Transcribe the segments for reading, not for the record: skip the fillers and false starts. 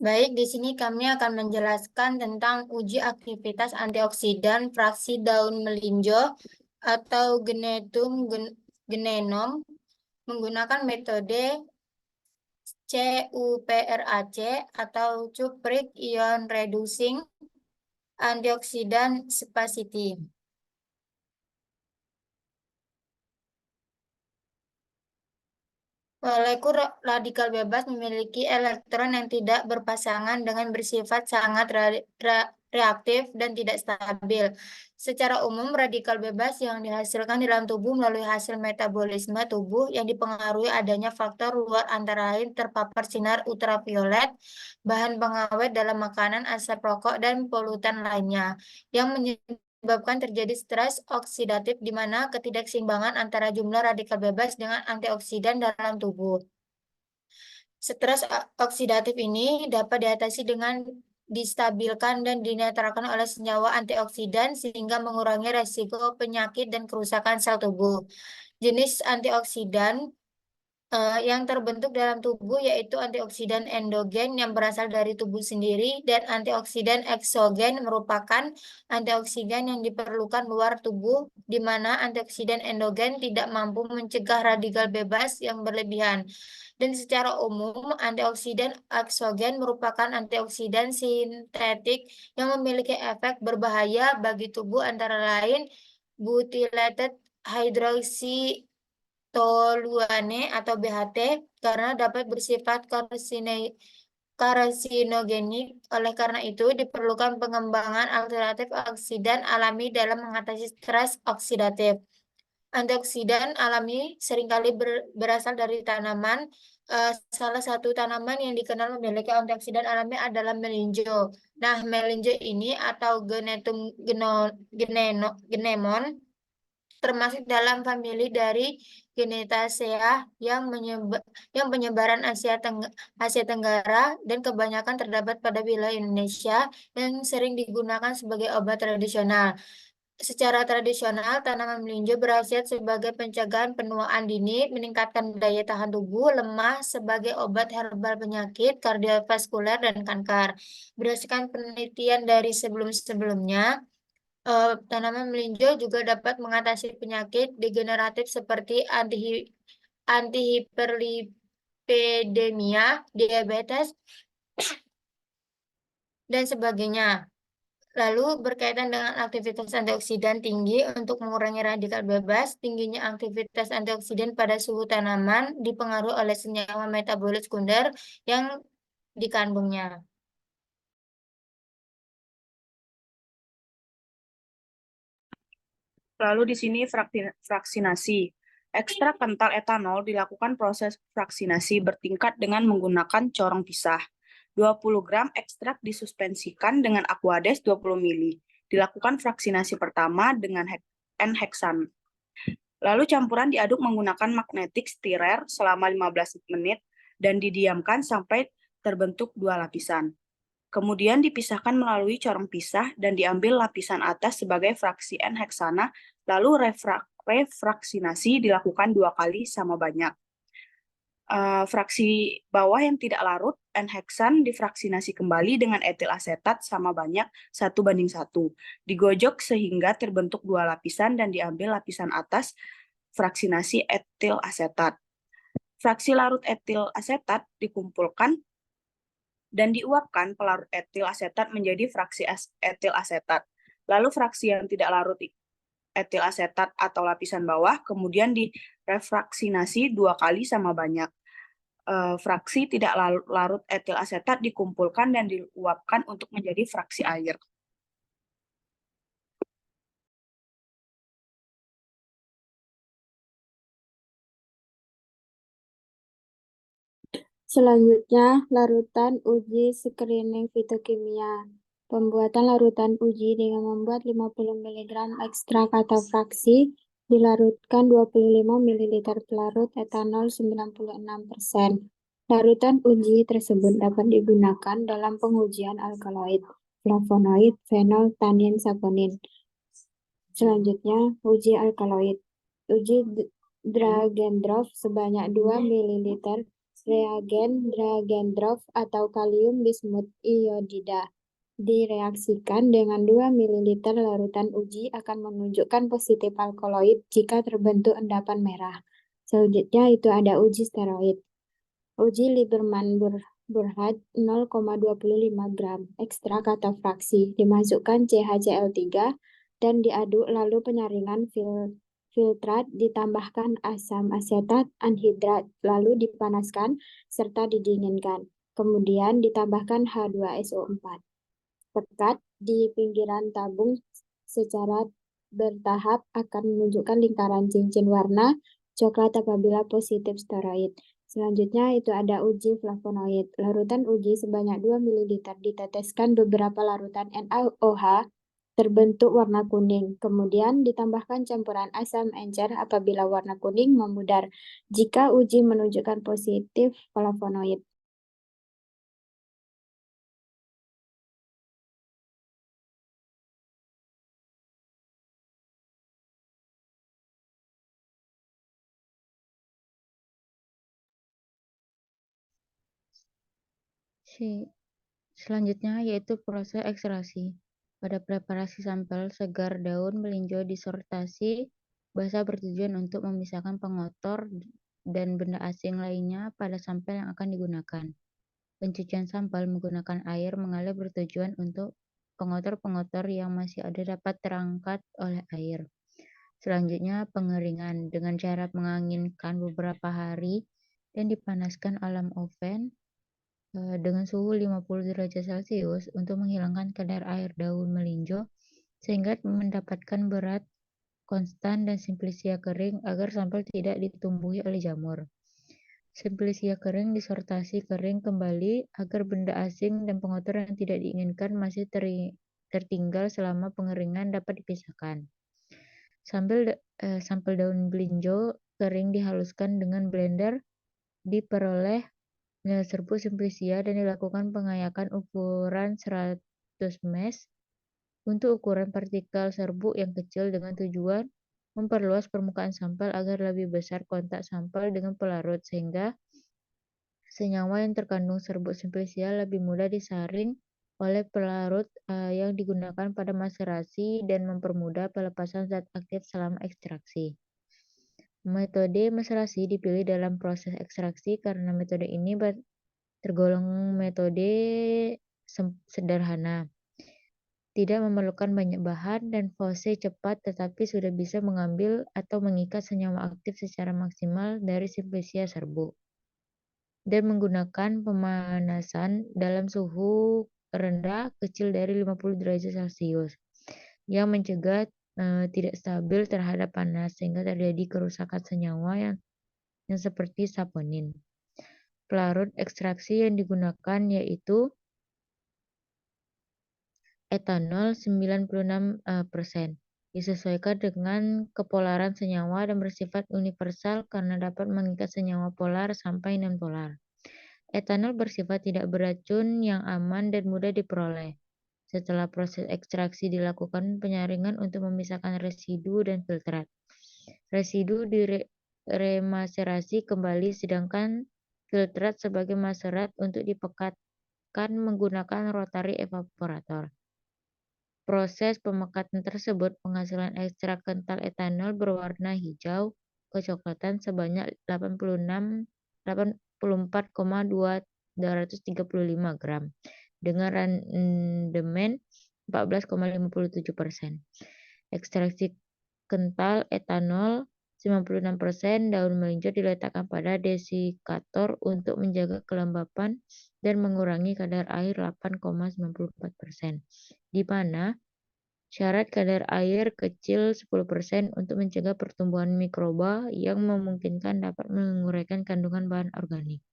Baik, di sini kami akan menjelaskan tentang uji aktivitas antioksidan fraksi daun melinjo atau genenom menggunakan metode CUPRAC atau cupric ion reducing antioksidan spacity. Molekul radikal bebas memiliki elektron yang tidak berpasangan dengan bersifat sangat reaktif dan tidak stabil. Secara umum, radikal bebas yang dihasilkan dalam tubuh melalui hasil metabolisme tubuh yang dipengaruhi adanya faktor luar antara lain terpapar sinar ultraviolet, bahan pengawet dalam makanan, asap rokok, dan polutan lainnya yang menyebabkan terjadi stres oksidatif di mana ketidakseimbangan antara jumlah radikal bebas dengan antioksidan dalam tubuh. Stres oksidatif ini dapat diatasi dengan distabilkan dan dinetralkan oleh senyawa antioksidan sehingga mengurangi resiko penyakit dan kerusakan sel tubuh. Jenis antioksidan yang terbentuk dalam tubuh yaitu antioksidan endogen yang berasal dari tubuh sendiri dan antioksidan eksogen merupakan antioksidan yang diperlukan luar tubuh di mana antioksidan endogen tidak mampu mencegah radikal bebas yang berlebihan. Dan secara umum antioksidan eksogen merupakan antioksidan sintetik yang memiliki efek berbahaya bagi tubuh antara lain butylated hydroxy toluene atau BHT karena dapat bersifat karsinogenik. Oleh karena itu, diperlukan pengembangan alternatif oksidan alami dalam mengatasi stres oksidatif. Antioksidan alami seringkali berasal dari tanaman. Salah satu tanaman yang dikenal memiliki antioksidan alami adalah melinjo. Nah, melinjo ini atau genemon termasuk dalam famili dari Genetaceae yang penyebaran Asia Tenggara dan kebanyakan terdapat pada wilayah Indonesia yang sering digunakan sebagai obat tradisional. Secara tradisional, tanaman melinjo berkhasiat sebagai pencegahan penuaan dini, meningkatkan daya tahan tubuh, lemah sebagai obat herbal penyakit kardiovaskuler dan kanker. Berdasarkan penelitian dari sebelum-sebelumnya, tanaman melinjo juga dapat mengatasi penyakit degeneratif seperti antihiperlipidemia, diabetes, dan sebagainya. Lalu berkaitan dengan aktivitas antioksidan tinggi untuk mengurangi radikal bebas, tingginya aktivitas antioksidan pada suhu tanaman dipengaruhi oleh senyawa metabolit sekunder yang dikandungnya. Lalu di sini fraksinasi. Ekstrak kental etanol dilakukan proses fraksinasi bertingkat dengan menggunakan corong pisah. 20 gram ekstrak disuspensikan dengan Aquades 20 ml. Dilakukan fraksinasi pertama dengan N-heksan. Lalu campuran diaduk menggunakan magnetic stirrer selama 15 menit dan didiamkan sampai terbentuk dua lapisan. Kemudian dipisahkan melalui corong pisah dan diambil lapisan atas sebagai fraksi N-heksana, lalu refraksinasi dilakukan 2 kali sama banyak. Fraksi bawah yang tidak larut, N-heksan difraksinasi kembali dengan etil asetat sama banyak 1:1. Digojok sehingga terbentuk 2 lapisan dan diambil lapisan atas fraksinasi etil asetat. Fraksi larut etil asetat dikumpulkan dan diuapkan pelarut etil asetat menjadi fraksi etil asetat. Lalu fraksi yang tidak larut etil asetat atau lapisan bawah kemudian direfraksinasi 2 kali sama banyak. Fraksi tidak larut etil asetat dikumpulkan dan diuapkan untuk menjadi fraksi air. Selanjutnya, larutan uji screening fitokimia. Pembuatan larutan uji dengan membuat 50 mg ekstrak atau fraksi, dilarutkan 25 ml pelarut etanol 96%. Larutan uji tersebut dapat digunakan dalam pengujian alkaloid, flavonoid, fenol, tanin, saponin. Selanjutnya, uji alkaloid. Uji drag and drop sebanyak 2 ml reagen Dragendorf atau kalium bismut iodida. Direaksikan dengan 2 ml larutan uji akan menunjukkan positif alkaloid jika terbentuk endapan merah. Selanjutnya itu ada uji steroid. Uji Lieberman-Burkhardt 0,25 gram ekstrak atau fraksi. Dimasukkan CHCl3 dan diaduk lalu penyaringan filtrat ditambahkan asam asetat anhidrat lalu dipanaskan serta didinginkan. Kemudian ditambahkan H2SO4. Pekat di pinggiran tabung secara bertahap akan menunjukkan lingkaran cincin warna coklat apabila positif steroid. Selanjutnya itu ada uji flavonoid. Larutan uji sebanyak 2 ml diteteskan beberapa larutan NaOH terbentuk warna kuning. Kemudian ditambahkan campuran asam encer apabila warna kuning memudar jika uji menunjukkan positif flavonoid. Selanjutnya yaitu proses ekstraksi. Pada preparasi sampel segar daun melinjo disortasi basah bertujuan untuk memisahkan pengotor dan benda asing lainnya pada sampel yang akan digunakan. Pencucian sampel menggunakan air mengalir bertujuan untuk pengotor-pengotor yang masih ada dapat terangkat oleh air. Selanjutnya pengeringan dengan cara menganginkan beberapa hari dan dipanaskan alam oven dengan suhu 50 derajat Celcius untuk menghilangkan kadar air daun melinjo sehingga mendapatkan berat konstan dan simplisia kering agar sampel tidak ditumbuhi oleh jamur. Simplisia kering disortasi kering kembali agar benda asing dan pengotor yang tidak diinginkan masih tertinggal selama pengeringan dapat dipisahkan. Sampel daun melinjo kering dihaluskan dengan blender, diperoleh serbuk simplisia dan dilakukan pengayakan ukuran 100 mesh untuk ukuran partikel serbuk yang kecil dengan tujuan memperluas permukaan sampel agar lebih besar kontak sampel dengan pelarut sehingga senyawa yang terkandung serbuk simplisia lebih mudah disaring oleh pelarut yang digunakan pada maserasi dan mempermudah pelepasan zat aktif selama ekstraksi. Metode maserasi dipilih dalam proses ekstraksi karena metode ini tergolong metode sederhana, tidak memerlukan banyak bahan dan fase cepat tetapi sudah bisa mengambil atau mengikat senyawa aktif secara maksimal dari simplisia serbuk, dan menggunakan pemanasan dalam suhu rendah kecil dari 50 derajat Celcius yang mencegah tidak stabil terhadap panas sehingga terjadi kerusakan senyawa yang seperti saponin. Pelarut ekstraksi yang digunakan yaitu etanol 96%, disesuaikan dengan kepolaran senyawa dan bersifat universal karena dapat mengikat senyawa polar sampai non-polar. Etanol bersifat tidak beracun yang aman dan mudah diperoleh. Setelah proses ekstraksi dilakukan penyaringan untuk memisahkan residu dan filtrat. Residu diremaserasi kembali sedangkan filtrat sebagai maserat untuk dipekatkan menggunakan rotary evaporator. Proses pemekatan tersebut menghasilkan ekstrak kental etanol berwarna hijau kecoklatan sebanyak 84,235 gram dengan rendemen 14,57%. Ekstraksi kental etanol 96%, daun melinjo diletakkan pada desikator untuk menjaga kelembapan dan mengurangi kadar air 8,94%, di mana syarat kadar air kecil 10% untuk mencegah pertumbuhan mikroba yang memungkinkan dapat menguraikan kandungan bahan organik.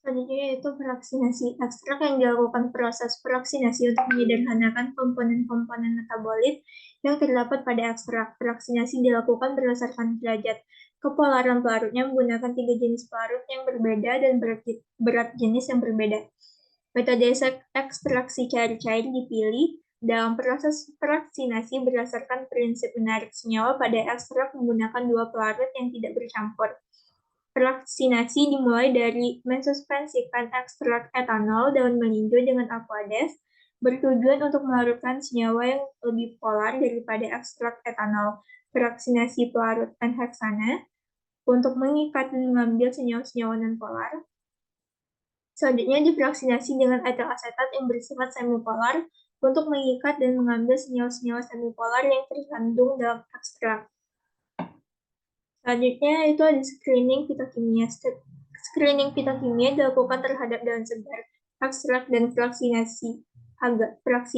Selanjutnya yaitu fraksinasi. Ekstrak yang dilakukan proses fraksinasi untuk menyederhanakan komponen-komponen metabolit yang terdapat pada ekstrak. Fraksinasi dilakukan berdasarkan derajat kepolaran pelarutnya menggunakan 3 jenis pelarut yang berbeda dan berat jenis yang berbeda. Metode ekstraksi cair-cair dipilih dalam proses fraksinasi berdasarkan prinsip menarik senyawa pada ekstrak menggunakan dua pelarut yang tidak bercampur. Fraksinasi dimulai dari mensuspensikan ekstrak etanol daun melinjo dengan Aquades, bertujuan untuk melarutkan senyawa yang lebih polar daripada ekstrak etanol. Fraksinasi pelarut N-heksana untuk mengikat dan mengambil senyawa-senyawa non-polar. Selanjutnya difraksinasi dengan etil asetat yang bersifat semipolar untuk mengikat dan mengambil senyawa-senyawa semipolar yang terkandung dalam ekstrak. Selanjutnya itu ada screening fitokimia. Screening fitokimia dilakukan terhadap daun segar, ekstrak, dan fraksi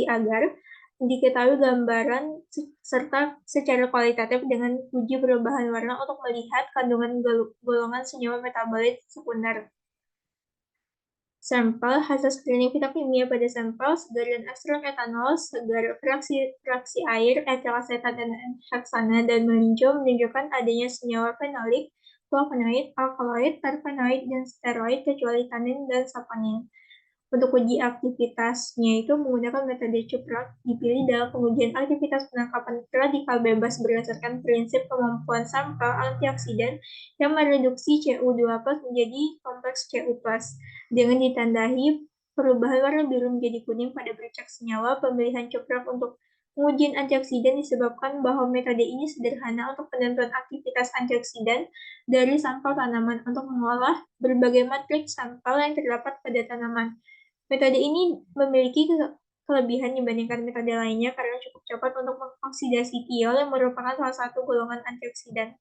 agar diketahui gambaran serta secara kualitatif dengan uji perubahan warna untuk melihat kandungan golongan senyawa metabolit sekunder. Sampel hasil screening fitokimia pada sampel segar dan ekstrak etanol, segar fraksi air, etil asetat dan heksana dan melinjo menunjukkan adanya senyawa fenolik, flavonoid, alkaloid, terpenoid, dan steroid kecuali tanin dan saponin. Untuk uji aktivitasnya itu menggunakan metode Choprak, dipilih dalam pengujian aktivitas penangkapan radikal bebas berdasarkan prinsip kemampuan sampel antioksidan yang mereduksi Cu2+ menjadi kompleks Cu+, dengan ditandai perubahan warna biru menjadi kuning pada bercak senyawa. Pemilihan Choprak untuk pengujian antioksidan disebabkan bahwa metode ini sederhana untuk penentuan aktivitas antioksidan dari sampel tanaman untuk mengolah berbagai matriks sampel yang terdapat pada tanaman. Metode ini memiliki kelebihan dibandingkan metode lainnya karena cukup cepat untuk mengoksidasi tiol yang merupakan salah satu golongan antioksidan.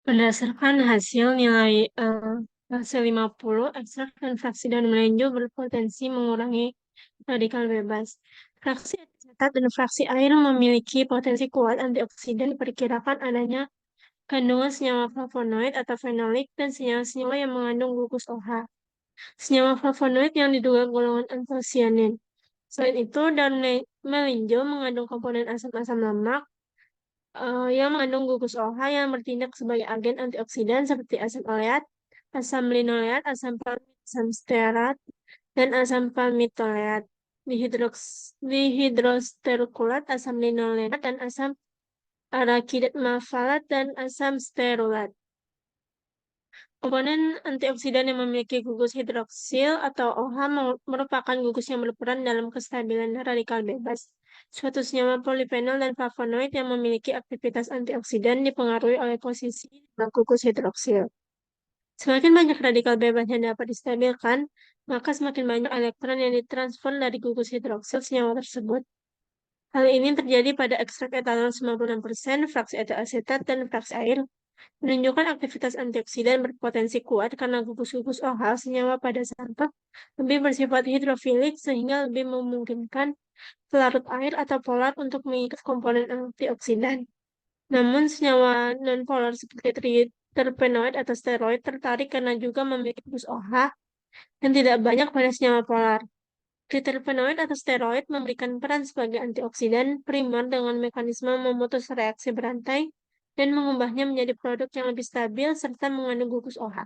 Berdasarkan hasil nilai hasil 50, ekstrak dan fraksi daun melinjo berpotensi mengurangi radikal bebas. Fraksi asetat dan fraksi air memiliki potensi kuat antioksidan. Diperkirakan adanya kandungan senyawa flavonoid atau fenolik dan senyawa-senyawa yang mengandung gugus OH. Senyawa flavonoid yang diduga golongan antosianin. Selain itu, daun melinjo mengandung komponen asam-asam lemak yang mengandung gugus OH yang bertindak sebagai agen antioksidan seperti asam oleat, asam linoleat, asam palmit, asam stearat, dan asam palmitoleat, dihidrosterkulat, asam linoleat, dan asam arakidat malvalat, dan asam stearulat. Komponen antioksidan yang memiliki gugus hidroksil atau OH merupakan gugus yang berperan dalam kestabilan radikal bebas. Suatu senyawa polifenol dan flavonoid yang memiliki aktivitas antioksidan dipengaruhi oleh posisi gugus hidroksil. Semakin banyak radikal bebas yang dapat distabilkan, maka semakin banyak elektron yang ditransfer dari gugus hidroksil senyawa tersebut. Hal ini terjadi pada ekstrak etanol 96%, fraksi etil asetat, dan fraksi air. Menunjukkan aktivitas antioksidan berpotensi kuat karena gugus-gugus OH senyawa pada sampel lebih bersifat hidrofilik sehingga lebih memungkinkan pelarut air atau polar untuk mengikat komponen antioksidan. Namun senyawa non-polar seperti terpenoid atau steroid tertarik karena juga memiliki gugus OH dan tidak banyak pada senyawa polar. Triterpenoid atau steroid memberikan peran sebagai antioksidan primer dengan mekanisme memutus reaksi berantai dan mengubahnya menjadi produk yang lebih stabil serta mengandung gugus OH.